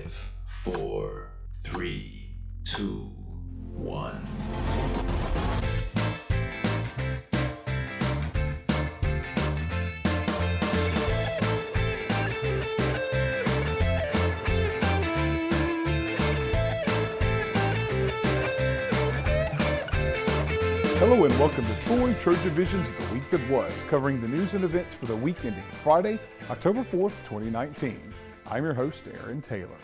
5, 4, 3, 2, 1. Hello and welcome to Troy TrojanVision's The Week That Was, covering the news and events for the week ending Friday, October 4th, 2019. I'm your host, Aaron Taylor.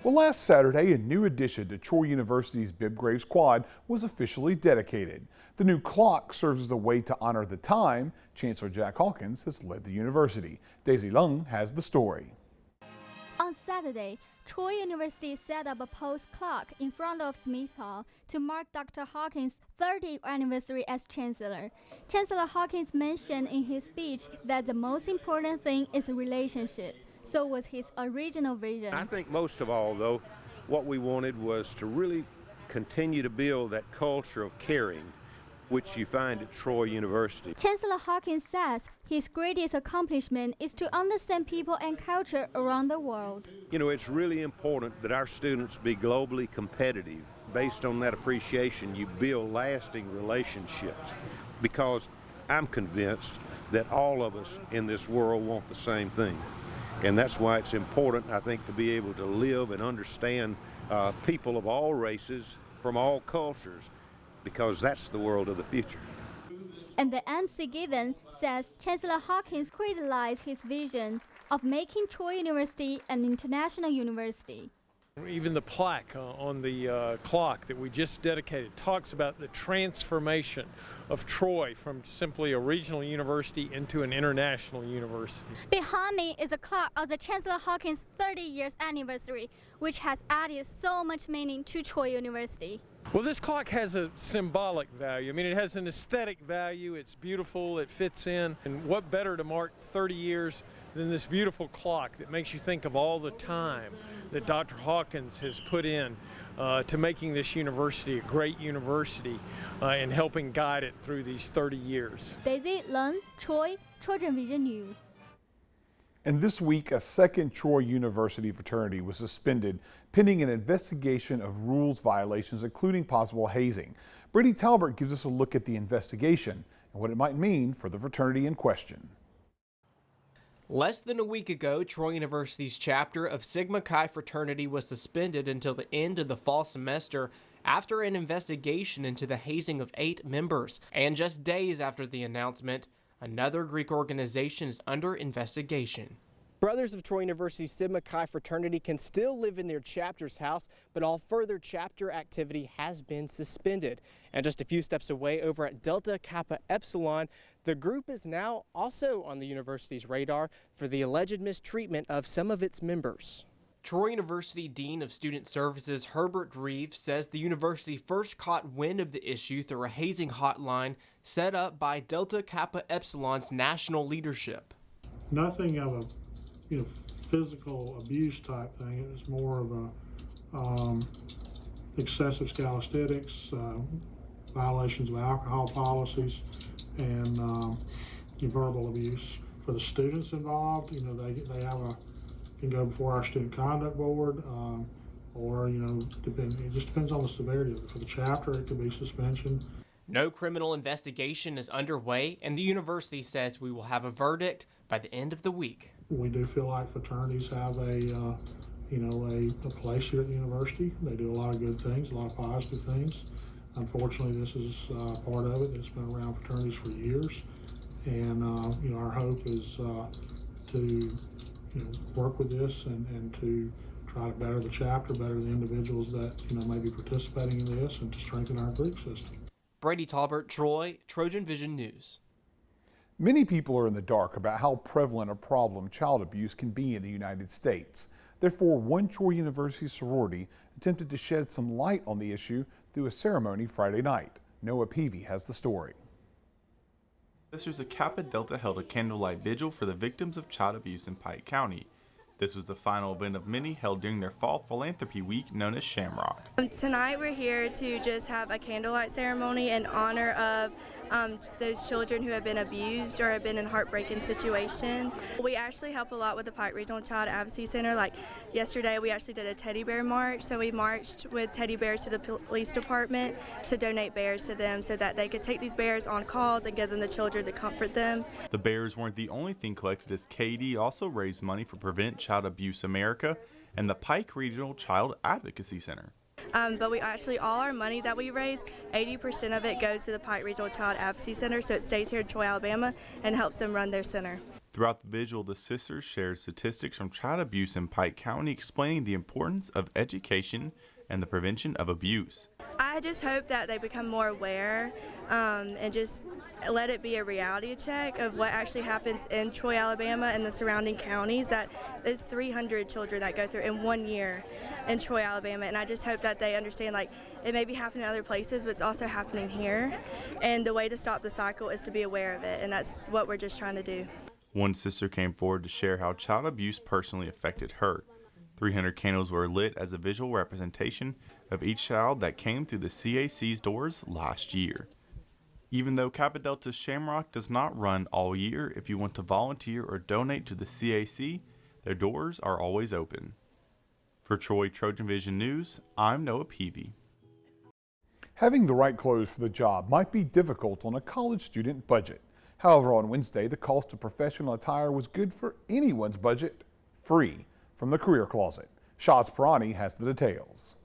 Well, last Saturday, a new addition to Troy University's Bibb Graves Quad was officially dedicated. The new clock serves as a way to honor the time Chancellor Jack Hakwins has led the university. Daisy Lung has the story. On Saturday, Troy University set up a post clock in front of Smith Hall to mark Dr. Hakwins' 30th anniversary as Chancellor. Chancellor Hakwins mentioned in his speech that the most important thing is a relationship. So was his original vision. I think most of all, though, what we wanted was to really continue to build that culture of caring, which you find at Troy University. Chancellor Hakwins says his greatest accomplishment is to understand people and culture around the world. You know, it's really important that our students be globally competitive. Based on that appreciation, you build lasting relationships, because I'm convinced that all of us in this world want the same thing. And that's why it's important, I think, to be able to live and understand people of all races from all cultures, because that's the world of the future. And the MC given says Chancellor Hakwins crystallized his vision of making Troy University an international university. Even the plaque on the clock that we just dedicated talks about the transformation of Troy from simply a regional university into an international university. Behind me is a clock of the Chancellor Hakwins' 30 years anniversary, which has added so much meaning to Troy University. Well, this clock has a symbolic value. I mean, it has an aesthetic value. It's beautiful, it fits in. And what better to mark 30 years than this beautiful clock that makes you think of all the time that Dr. Hakwins has put in to making this university a great university and helping guide it through these 30 years. Daisy Lung, Troy TrojanVision News. And this week, a second Troy University fraternity was suspended pending an investigation of rules violations, including possible hazing. Brady Talbert gives us a look at the investigation and what it might mean for the fraternity in question. Less than a week ago, Troy University's chapter of Sigma Chi fraternity was suspended until the end of the fall semester after an investigation into the hazing of 8 members. And just days after the announcement, another Greek organization is under investigation. Brothers of Troy University's Sigma Chi fraternity can still live in their chapter's house, but all further chapter activity has been suspended. And just a few steps away over at Delta Kappa Epsilon, the group is now also on the university's radar for the alleged mistreatment of some of its members. Troy University Dean of Student Services Herbert Reeves says the university first caught wind of the issue through a hazing hotline set up by Delta Kappa Epsilon's national leadership. Nothing of a physical abuse type thing. It was more of a excessive scholastatics, violations of alcohol policies, and verbal abuse. For the students involved, they can go before our student conduct board, or it just depends on the severity of it. For the chapter, it could be suspension. No criminal investigation is underway, and the university says we will have a verdict by the end of the week. We do feel like fraternities have a place here at the university. They do a lot of good things, a lot of positive things. Unfortunately, this is part of it. It's been around fraternities for years, and our hope is to work with this and to try to better the chapter, better the individuals that may be participating in this, and to strengthen our Greek system. Brady Talbert, Troy TrojanVision News. Many people are in the dark about how prevalent a problem child abuse can be in the United States. Therefore, one Troy University sorority attempted to shed some light on the issue through a ceremony Friday night. Noah Pevey has the story. Sisters of Kappa Delta held a candlelight vigil for the victims of child abuse in Pike County. This was the final event of many held during their fall philanthropy week known as Shamrock. Tonight we're here to just have a candlelight ceremony in honor of those children who have been abused or have been in heartbreaking situations. We actually help a lot with the Pike Regional Child Advocacy Center. Like yesterday, we actually did a teddy bear march. So we marched with teddy bears to the police department to donate bears to them so that they could take these bears on calls and give them the children to comfort them. The bears weren't the only thing collected, as KD also raised money for Prevent Child Abuse America and the Pike Regional Child Advocacy Center. But we actually, all our money that we raise, 80% of it goes to the Pike Regional Child Advocacy Center, so it stays here in Troy, Alabama, and helps them run their center. Throughout the vigil, the sisters shared statistics from child abuse in Pike County, explaining the importance of education and the prevention of abuse. I just hope that they become more aware and just let it be a reality check of what actually happens in Troy, Alabama and the surrounding counties. That there's 300 children that go through in 1 year in Troy, Alabama, and I just hope that they understand, like, it may be happening in other places, but it's also happening here, and the way to stop the cycle is to be aware of it, and that's what we're just trying to do. One sister came forward to share how child abuse personally affected her. 300 candles were lit as a visual representation of each child that came through the CAC's doors last year. Even though Kappa Delta Shamrock does not run all year, if you want to volunteer or donate to the CAC, their doors are always open. For Troy TrojanVision News, I'm Noah Pevey. Having the right clothes for the job might be difficult on a college student budget. However, on Wednesday, the cost of professional attire was good for anyone's budget, free from the Career Closet. Shaaz Peerani has the details.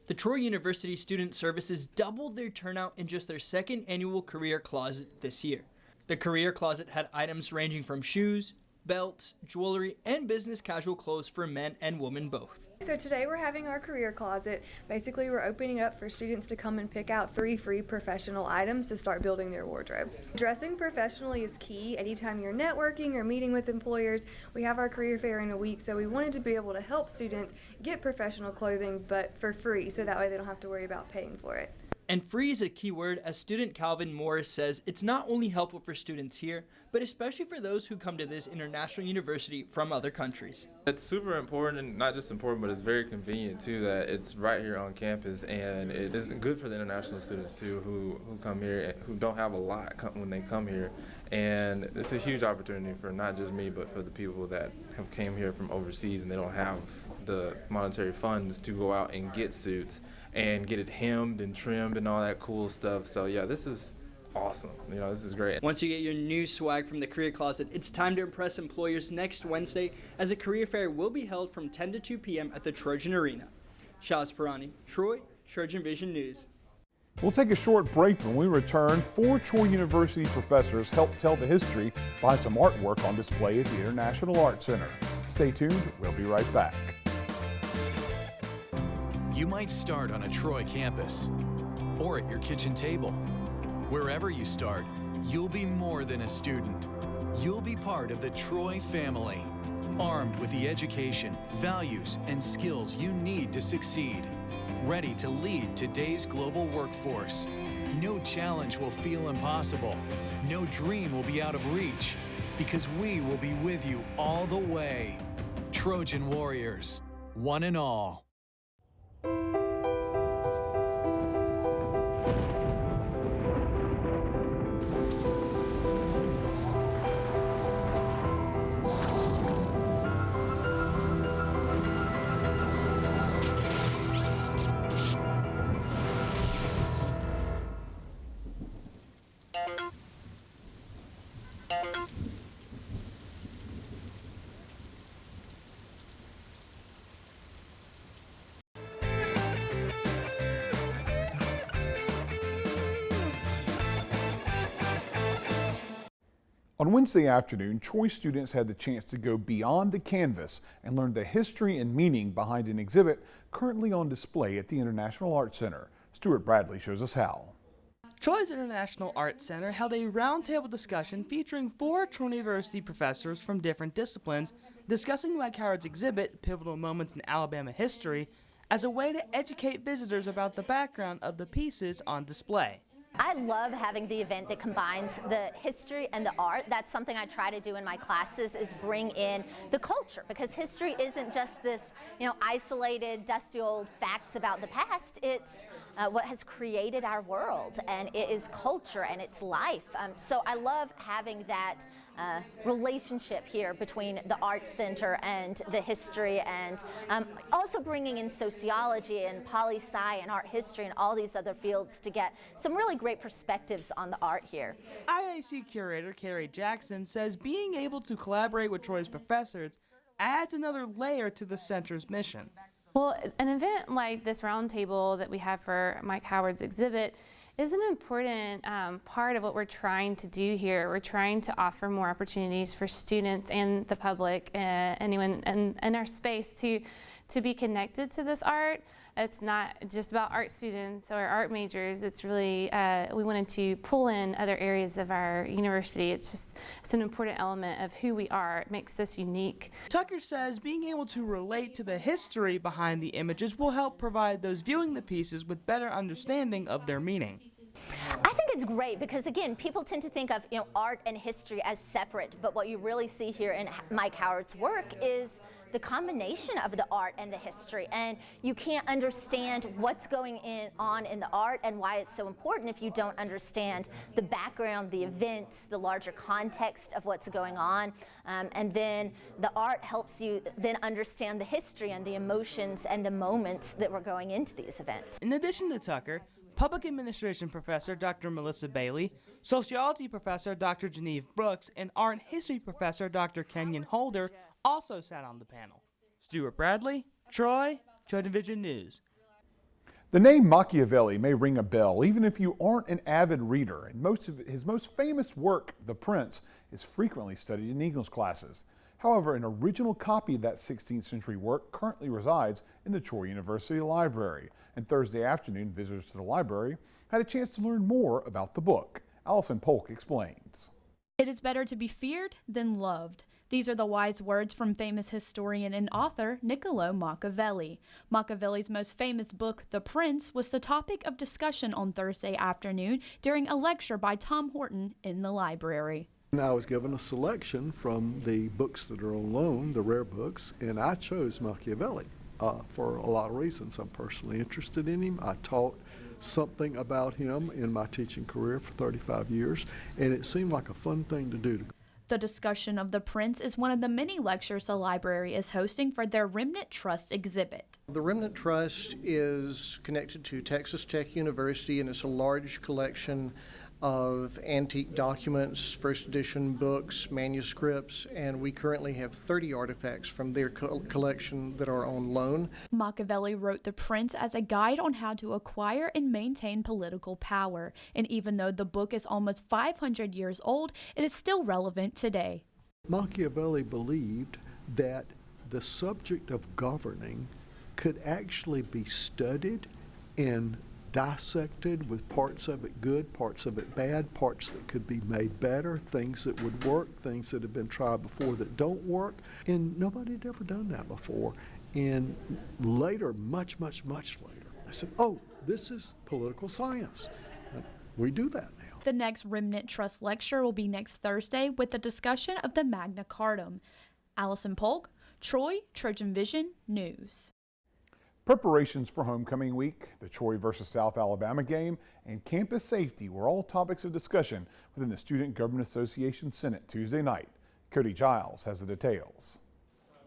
The Troy University Student Services doubled their turnout in just their second annual Career Closet this year. The Career Closet had items ranging from shoes, belts, jewelry, and business casual clothes for men and women both. So today we're having our Career Closet. Basically, we're opening it up for students to come and pick out 3 free professional items to start building their wardrobe. Dressing professionally is key. Anytime you're networking or meeting with employers, we have our career fair in a week, so we wanted to be able to help students get professional clothing, but for free, so that way they don't have to worry about paying for it. And free is a key word, as student Calvin Morris says it's not only helpful for students here, but especially for those who come to this international university from other countries. It's super important, and not just important, but it's very convenient too that it's right here on campus, and it is good for the international students too who come here, who don't have a lot when they come here. And it's a huge opportunity for not just me, but for the people that have came here from overseas and they don't have the monetary funds to go out and get suits and get it hemmed and trimmed and all that cool stuff. So yeah, this is awesome. This is great. Once you get your new swag from the Career Closet, it's time to impress employers next Wednesday, as a career fair will be held from 10 to 2 p.m. at the Trojan Arena. Shaaz Peerani, Troy TrojanVision News. We'll take a short break. When we return, 4 Troy University professors help tell the history behind some artwork on display at the International Art Center. Stay tuned. We'll be right back. You might start on a Troy campus or at your kitchen table. Wherever you start, you'll be more than a student. You'll be part of the Troy family, armed with the education, values, and skills you need to succeed. Ready to lead today's global workforce. No challenge will feel impossible. No dream will be out of reach, because we will be with you all the way. Trojan Warriors, one and all. On Wednesday afternoon, Troy students had the chance to go beyond the canvas and learn the history and meaning behind an exhibit currently on display at the International Art Center. Stuart Bradley shows us how. Troy's International Art Center held a roundtable discussion featuring 4 Troy University professors from different disciplines discussing Mike Howard's exhibit, Pivotal Moments in Alabama History, as a way to educate visitors about the background of the pieces on display. I love having the event that combines the history and the art. That's something I try to do in my classes, is bring in the culture, because history isn't just this, isolated, dusty old facts about the past. It's what has created our world, and it is culture and it's life. So I love having that relationship here between the art center and the history, and also bringing in sociology and poli-sci and art history and all these other fields to get some really great perspectives on the art here. IAC curator Carrie Jackson says being able to collaborate with Troy's professors adds another layer to the center's mission. Well, an event like this roundtable that we have for Mike Howard's exhibit is an important part of what we're trying to do here. We're trying to offer more opportunities for students and the public, anyone in our space, to be connected to this art. It's not just about art students or art majors. It's really, we wanted to pull in other areas of our university. It's an important element of who we are. It makes us unique. Tucker says being able to relate to the history behind the images will help provide those viewing the pieces with better understanding of their meaning. I think it's great because, again, people tend to think of art and history as separate, but what you really see here in Mike Howard's work is the combination of the art and the history, and you can't understand what's going on in the art and why it's so important if you don't understand the background, the events, the larger context of what's going on, and then the art helps you then understand the history and the emotions and the moments that were going into these events. In addition to Tucker, Public Administration Professor Dr. Melissa Bailey, Sociology Professor Dr. Genevieve Brooks, and Art History Professor Dr. Kenyon Holder also sat on the panel. Stuart Bradley, Troy TrojanVision News. The name Machiavelli may ring a bell even if you aren't an avid reader, and his most famous work, The Prince, is frequently studied in English classes. However, an original copy of that 16th century work currently resides in the Troy University Library, and Thursday afternoon visitors to the library had a chance to learn more about the book. Allison Polk explains. It is better to be feared than loved. These are the wise words from famous historian and author Niccolò Machiavelli. Machiavelli's most famous book, The Prince, was the topic of discussion on Thursday afternoon during a lecture by Tom Horton in the library. I was given a selection from the books that are on loan, the rare books, and I chose Machiavelli for a lot of reasons. I'm personally interested in him. I taught something about him in my teaching career for 35 years, and it seemed like a fun thing to do. The discussion of The Prince is one of the many lectures the library is hosting for their Remnant Trust exhibit. The Remnant Trust is connected to Texas Tech University, and it's a large collection of antique documents, first edition books, manuscripts, and we currently have 30 artifacts from their collection that are on loan. Machiavelli wrote The Prince as a guide on how to acquire and maintain political power, and even though the book is almost 500 years old, it is still relevant today. Machiavelli believed that the subject of governing could actually be studied and dissected, with parts of it good, parts of it bad, parts that could be made better, things that would work, things that have been tried before that don't work, and nobody had ever done that before. And later, much later, I said, oh, this is political science. We do that now. The next Remnant Trust lecture will be next Thursday with a discussion of the Magna Carta. Allison Polk, Troy TrojanVision News. Preparations for homecoming week, the Troy versus South Alabama game, and campus safety were all topics of discussion within the Student Government Association Senate Tuesday night. Cody Giles has the details.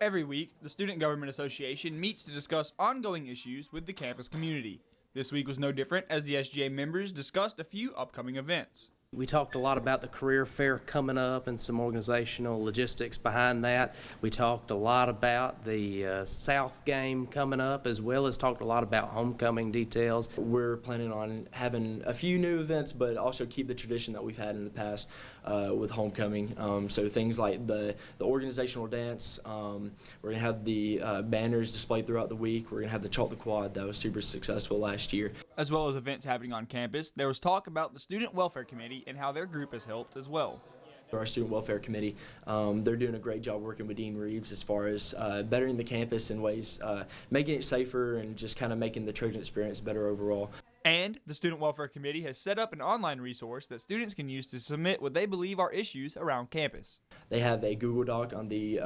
Every week, the Student Government Association meets to discuss ongoing issues with the campus community. This week was no different as the SGA members discussed a few upcoming events. We talked a lot about the career fair coming up and some organizational logistics behind that. We talked a lot about the South game coming up, as well as talked a lot about homecoming details. We're planning on having a few new events, but also keep the tradition that we've had in the past with homecoming. So things like the organizational dance. We're going to have the banners displayed throughout the week. We're going to have the Chalk the Quad that was super successful last year. As well as events happening on campus, there was talk about the Student Welfare Committee and how their group has helped as well. Our Student Welfare Committee, they're doing a great job working with Dean Reeves as far as bettering the campus in ways, making it safer and just kind of making the Trojan experience better overall. And the Student Welfare Committee has set up an online resource that students can use to submit what they believe are issues around campus. They have a Google Doc on the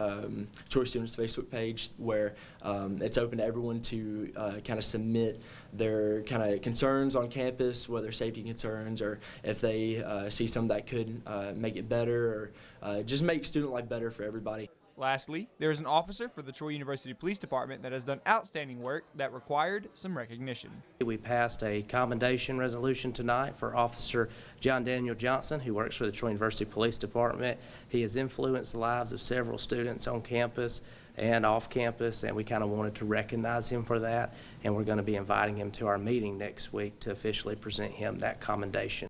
Troy Students Facebook page where it's open to everyone to kind of submit their kind of concerns on campus, whether safety concerns or if they see something that could make it better or just make student life better for everybody. Lastly, there is an officer for the Troy University Police Department that has done outstanding work that required some recognition. We passed a commendation resolution tonight for Officer John Daniel Johnson, who works for the Troy University Police Department. He has influenced the lives of several students on campus and off campus, and we kind of wanted to recognize him for that, and we're going to be inviting him to our meeting next week to officially present him that commendation.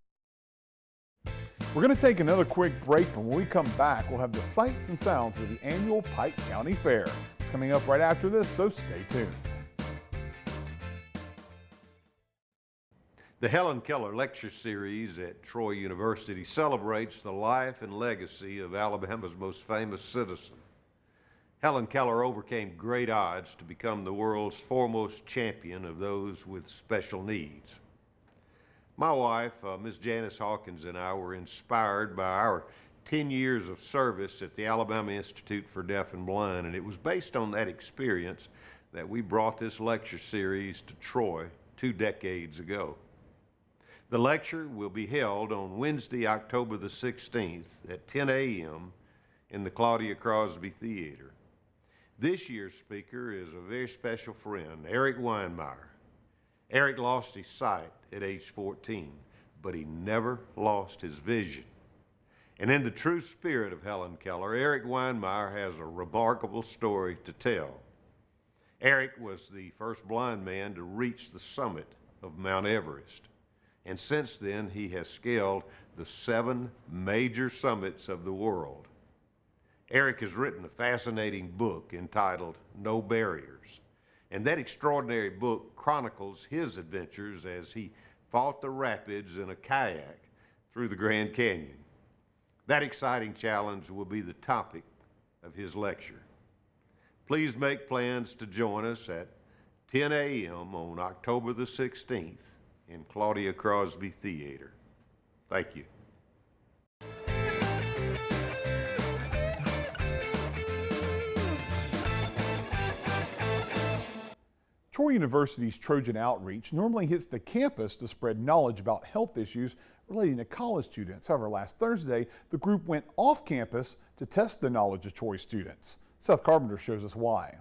We're going to take another quick break, and when we come back, we'll have the sights and sounds of the annual Pike County Fair. It's coming up right after this, so stay tuned. The Helen Keller Lecture Series at Troy University celebrates the life and legacy of Alabama's most famous citizen. Helen Keller overcame great odds to become the world's foremost champion of those with special needs. My wife, Ms. Janice Hawkins, and I were inspired by our 10 years of service at the Alabama Institute for Deaf and Blind, and it was based on that experience that we brought this lecture series to Troy 2 decades ago. The lecture will be held on Wednesday, October the 16th at 10 a.m. in the Claudia Crosby Theater. This year's speaker is a very special friend, Eric Weinmeyer. Eric lost his sight at age 14, but he never lost his vision. And in the true spirit of Helen Keller, Eric Weinmeyer has a remarkable story to tell. Eric was the first blind man to reach the summit of Mount Everest. And since then, he has scaled the 7 major summits of the world. Eric has written a fascinating book entitled No Barriers. And that extraordinary book chronicles his adventures as he fought the rapids in a kayak through the Grand Canyon. That exciting challenge will be the topic of his lecture. Please make plans to join us at 10 a.m. on October the 16th in Claudia Crosby Theater. Thank you. Troy University's Trojan Outreach normally hits the campus to spread knowledge about health issues relating to college students. However, last Thursday, the group went off campus to test the knowledge of Troy students. Seth Carpenter shows us why.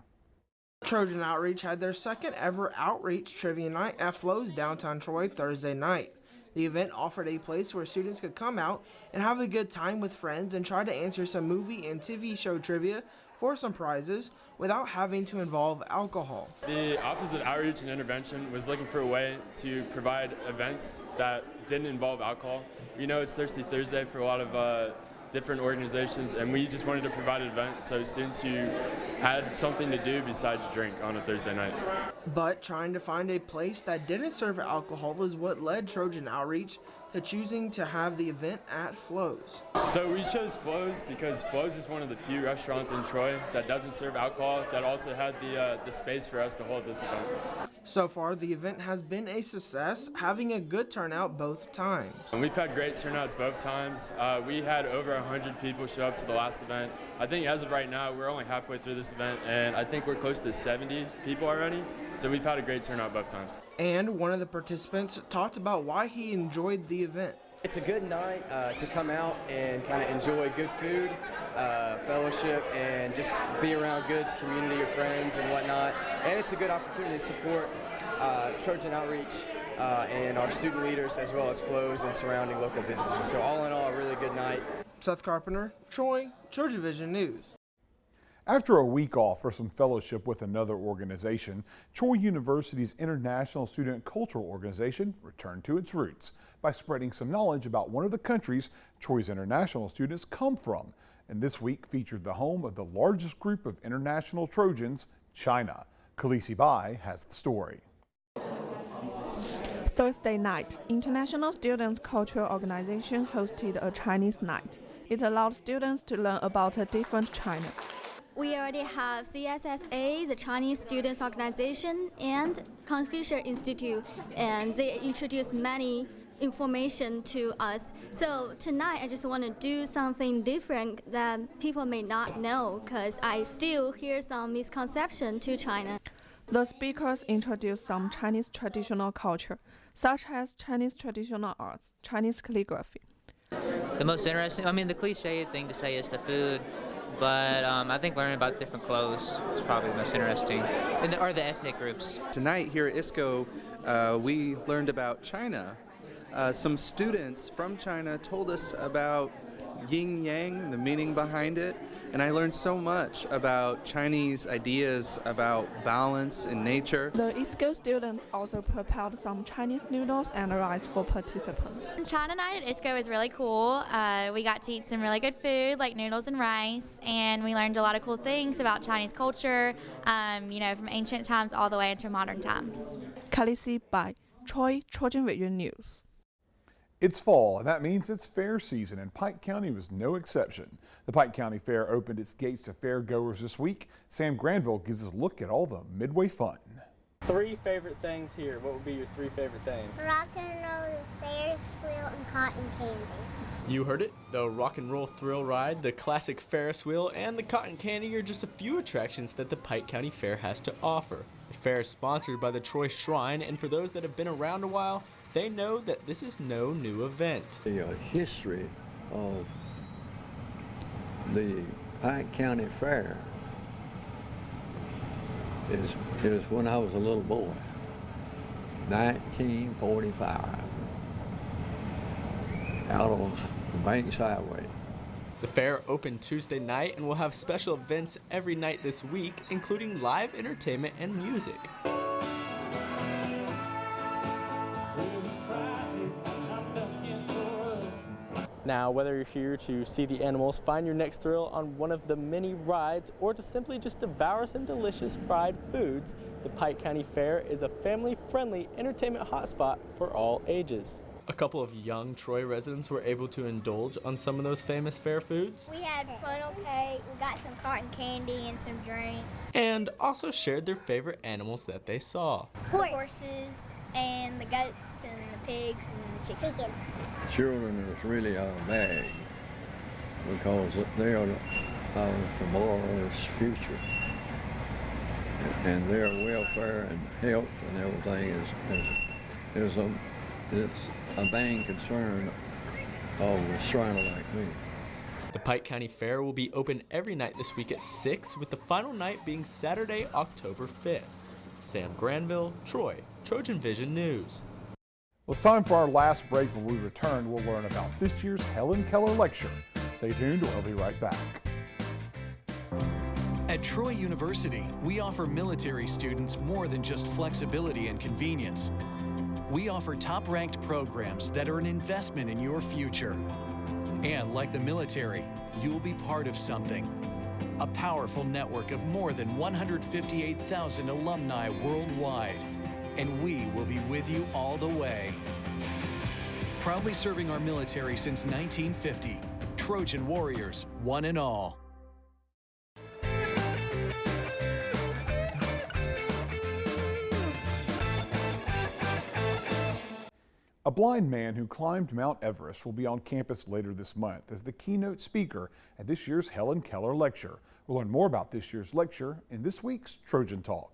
Trojan Outreach had their second ever Outreach Trivia Night at Flo's downtown Troy Thursday night. The event offered a place where students could come out and have a good time with friends and try to answer some movie and TV show trivia for some prizes without having to involve alcohol. The Office of Outreach and Intervention was looking for a way to provide events that didn't involve alcohol. You know, it's Thirsty Thursday for a lot of different organizations, and we just wanted to provide an event so students who had something to do besides drink on a Thursday night. But trying to find a place that didn't serve alcohol is what led Trojan Outreach to choosing to have the event at Flo's. So we chose Flo's because Flo's is one of the few restaurants in Troy that doesn't serve alcohol, that also had the space for us to hold this event. So far, the event has been a success, having a good turnout both times. And we've had great turnouts both times. We had over 100 people show up to the last event. I think as of right now, we're only halfway through this event, and I think we're close to 70 people already. So we've had a great turnout both times. And one of the participants talked about why he enjoyed the event. It's a good night to come out and kind of enjoy good food, fellowship, and just be around good community of friends and whatnot. And it's a good opportunity to support Trojan Outreach and our student leaders, as well as Flo's and surrounding local businesses. So all in all, a really good night. Seth Carpenter, Troy TrojanVision News. After a week off for some fellowship with another organization, Troy University's International Student Cultural Organization returned to its roots by spreading some knowledge about one of the countries Troy's international students come from. And this week featured the home of the largest group of international Trojans, China. Khaleesi Bai has the story. Thursday night, International Students Cultural Organization hosted a Chinese night. It allowed students to learn about a different China. We already have CSSA, the Chinese Students Organization, and Confucius Institute, and they introduce many information to us. So tonight I just want to do something different that people may not know, because I still hear some misconception to China. The speakers introduce some Chinese traditional culture, such as Chinese traditional arts, Chinese calligraphy. The most interesting, I mean, the cliche thing to say is the food, but I think learning about different clothes is probably the most interesting, or the ethnic groups. Tonight here at ISCO, we learned about China. Some students from China told us about yin yang, the meaning behind it, and I learned so much about Chinese ideas about balance in nature. The ISCO students also prepared some Chinese noodles and rice for participants. China night at ISCO is really cool. We got to eat some really good food like noodles and rice, and we learned a lot of cool things about Chinese culture, you know, from ancient times all the way into modern times. Khaleesi by Troy TrojanVision News. It's fall, and that means it's fair season, and Pike County was no exception. The Pike County Fair opened its gates to fair goers this week. Sam Granville gives us a look at all the midway fun. 3 favorite things here. What would be your 3 favorite things? Rock and roll, Ferris wheel, and cotton candy. You heard it. The Rock and Roll Thrill Ride, the classic Ferris wheel, and the cotton candy are just a few attractions that the Pike County Fair has to offer. The fair is sponsored by the Troy Shrine, and for those that have been around a while, they know that this is no new event. The history of the Pike County Fair is when I was a little boy, 1945, out on the Banks Highway. The fair opened Tuesday night and will have special events every night this week, including live entertainment and music. Now, whether you're here to see the animals, find your next thrill on one of the many rides, or to simply just devour some delicious fried foods, the Pike County Fair is a family-friendly entertainment hotspot for all ages. A couple of young Troy residents were able to indulge on some of those famous fair foods. We had funnel cake, we got some cotton candy and some drinks. And also shared their favorite animals that they saw. The horses and the goats and the pigs and the chickens. Children is really our bag because they are tomorrow's future, and their welfare and health and everything is a main concern of a Shriner like me. The Pike County Fair will be open every night this week at 6, with the final night being Saturday, October 5th. Sam Granville, Troy TrojanVision News. Well, it's time for our last break. When we return, we'll learn about this year's Helen Keller lecture. Stay tuned, we'll be right back. At Troy University, we offer military students more than just flexibility and convenience. We offer top-ranked programs that are an investment in your future. And like the military, you'll be part of something. A powerful network of more than 158,000 alumni worldwide. And we will be with you all the way. Proudly serving our military since 1950. Trojan Warriors, one and all. A blind man who climbed Mount Everest will be on campus later this month as the keynote speaker at this year's Helen Keller lecture. We'll learn more about this year's lecture in this week's Trojan Talk.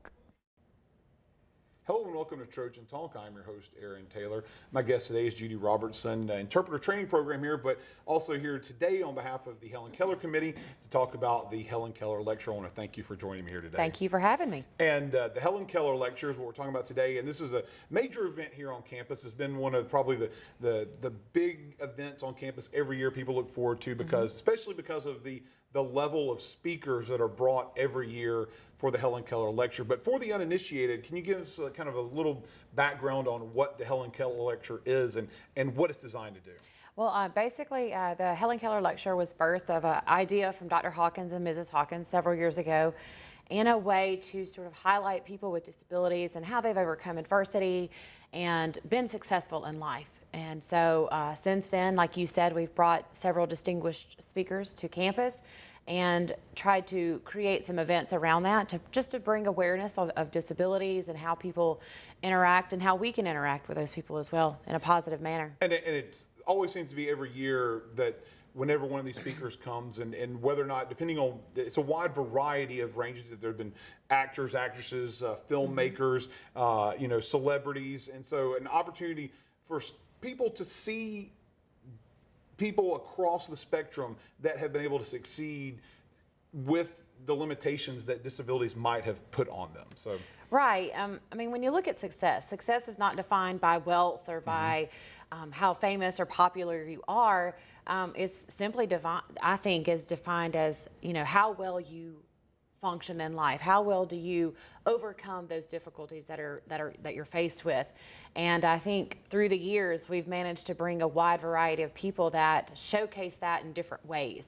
Hello and welcome to Trojan Talk. I'm your host, Aaron Taylor. My guest today is Judy Robertson, interpreter training program here, but also here today on behalf of the Helen Keller Committee to talk about the Helen Keller Lecture. I want to thank you for joining me here today. Thank you for having me. And the Helen Keller Lecture is what we're talking about today, and this is a major event here on campus. It's been one of probably the big events on campus every year people look forward to because, especially because of the level of speakers that are brought every year for the Helen Keller Lecture. But for the uninitiated, can you give us kind of a little background on what the Helen Keller Lecture is and what it's designed to do? Well, basically, the Helen Keller Lecture was birthed of an idea from Dr. Hawkins and Mrs. Hawkins several years ago in a way to sort of highlight people with disabilities and how they've overcome adversity and been successful in life. And so since then, like you said, we've brought several distinguished speakers to campus and tried to create some events around that to bring awareness of disabilities and how people interact and how we can interact with those people as well in a positive manner. And it always seems to be every year that whenever one of these speakers comes, and whether or not, depending on, it's a wide variety of ranges. That there have been actors, actresses, filmmakers, celebrities, and so an opportunity for people to see people across the spectrum that have been able to succeed with the limitations that disabilities might have put on them. So right. I mean, when you look at success is not defined by wealth or by how famous or popular you are. It's simply I think is defined as, how well you function in life. How well do you overcome those difficulties that you're faced with? And I think through the years we've managed to bring a wide variety of people that showcase that in different ways.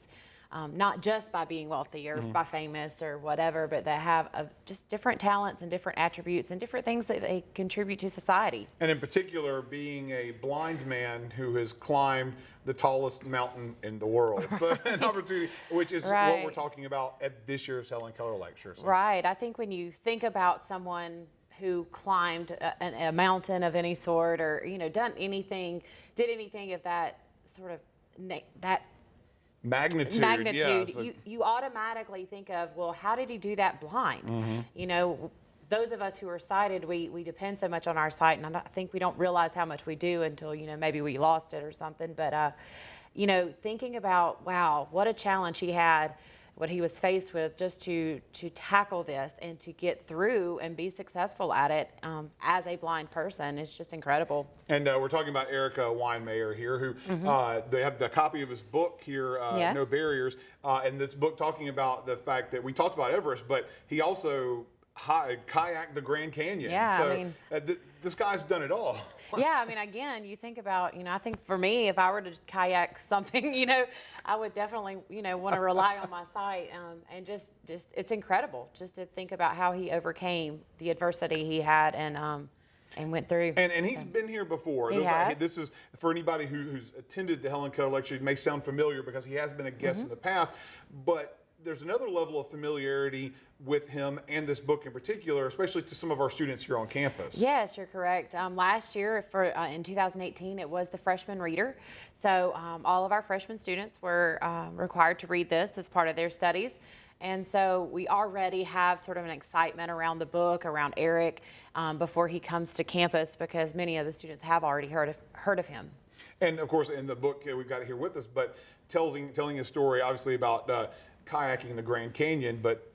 Not just by being wealthy or by famous or whatever, but that have just different talents and different attributes and different things that they contribute to society. And in particular, being a blind man who has climbed the tallest mountain in the world. Right. So an opportunity, which is what we're talking about at this year's Helen Keller lecture. So. Right. I think when you think about someone who climbed a mountain of any sort or, did anything of that sort of, that magnitude, yeah, so you automatically think of, well, how did he do that blind? Those of us who are sighted, we depend so much on our sight, and I think we don't realize how much we do until maybe we lost it or something. But thinking about, wow, what a challenge he had, what he was faced with, just to tackle this and to get through and be successful at it as a blind person is just incredible. And we're talking about Erica Weinmayer here, who they have the copy of his book here, No Barriers, and this book talking about the fact that we talked about Everest, but he also kayaked the Grand Canyon. Yeah, so I mean, this guy's done it all. Yeah, I mean, again, you think about, I think for me, if I were to kayak something, I would definitely, want to rely on my sight. And just it's incredible just to think about how he overcame the adversity he had and went through. And he's been here before. He has. This is, for anybody who's attended the Helen Keller lecture, it may sound familiar because he has been a guest in the past, but there's another level of familiarity with him and this book in particular, especially to some of our students here on campus. Yes, you're correct. Last year, in 2018, it was the freshman reader. So all of our freshman students were required to read this as part of their studies. And so we already have sort of an excitement around the book, around Eric, before he comes to campus, because many of the students have already heard of him. And of course, in the book, we've got it here with us, but telling his story, obviously, about kayaking the Grand Canyon, but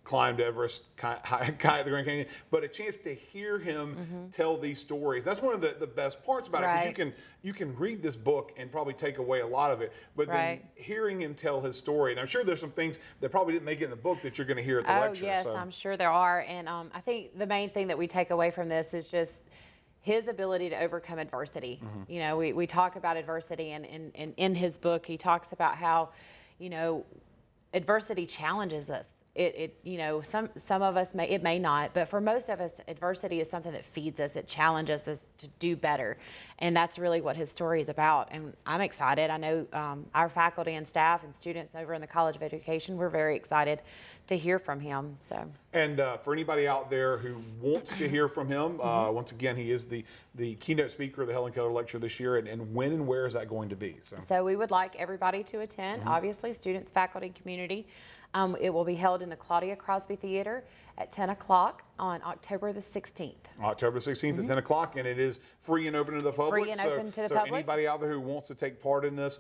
climbed Everest, kayak the Grand Canyon, but a chance to hear him tell these stories. That's one of the best parts about it, because you can read this book and probably take away a lot of it, but then hearing him tell his story, and I'm sure there's some things that probably didn't make it in the book that you're going to hear at the lecture. Oh, yes, so. I'm sure there are, and I think the main thing that we take away from this is just his ability to overcome adversity. We talk about adversity, and in his book, he talks about how, adversity challenges us. Some of us it may not, but for most of us, adversity is something that feeds us. It challenges us to do better, and that's really what his story is about. And I'm excited. I know our faculty and staff and students over in the College of Education, we're very excited to hear from him. So. And for anybody out there who wants to hear from him, once again, he is the keynote speaker of the Helen Keller lecture this year. And when and where is that going to be? So we would like everybody to attend. Obviously, students, faculty, community. It will be held in the Claudia Crosby Theater at 10 o'clock on October the 16th. October 16th at 10 o'clock, and it is free and open to the public. Free and open to the public. So anybody out there who wants to take part in this,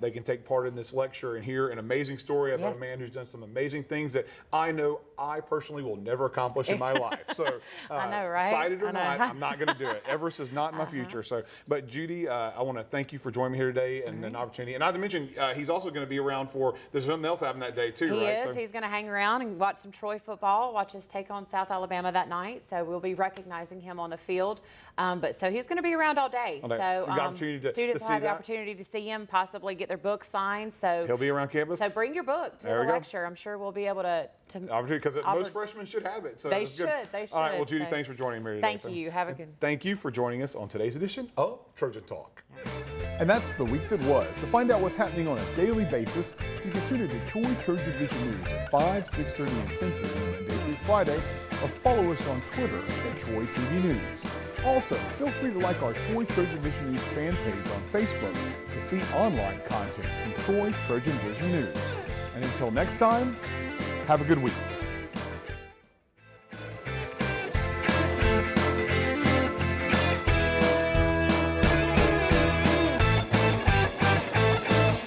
they can take part in this lecture and hear an amazing story about a man who's done some amazing things that I know I personally will never accomplish in my life. So I know, right? Excited or not, I'm not going to do it. Everest is not in my future. So, but Judy, I want to thank you for joining me here today and an opportunity. And not to mention, he's also going to be around there's something else happening that day too, he right? He is. He's going to hang around and watch some Troy football, watch us take on South Alabama. Alabama that night, so we'll be recognizing him on the field. But so he's going to be around all day. Okay. So You got opportunity to students will see have the that? opportunity to see him, possibly get their book signed. So He'll be around campus? So bring your book to There the we go. lecture. I'm sure we'll be able to Opportunity, because most freshmen should have it. So They it's good. should, they All right, well, should, Judy, so- thanks for joining me today. Thank So- you. Have a good. Thank you for joining us on today's edition of Trojan Talk. And that's the week that was. To find out what's happening on a daily basis, you can tune into Troy TrojanVision News at 5, 6:30, and 10:30 Monday through Friday, or follow us on Twitter at Troy TV News. Also, feel free to like our Troy TrojanVision News fan page on Facebook to see online content from Troy TrojanVision News. And until next time, have a good week.